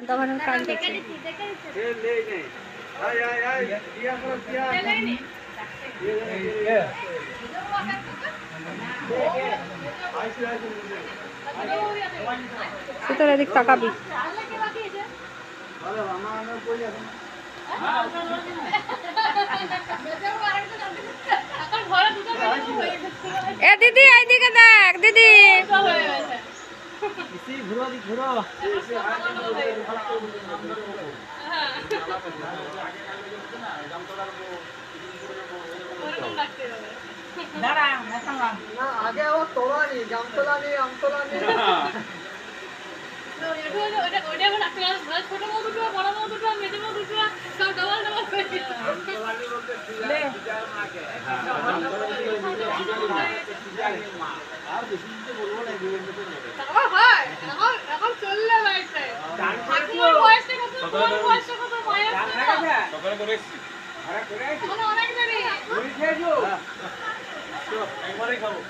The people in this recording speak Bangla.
তখন কাজ করছে। তোর এদিক তাকাবি। এ দিদি এইদিকে দেখ দিদি। আগে ও তোলানি জামতলানি আমতলানি ছোট মৌ দুটো বড় মৌ দুটো মেজে মৌ দুটো সব ডবল ডবল এখন চললে বয়সটা কত অনেক দেরি একবারই খাবো।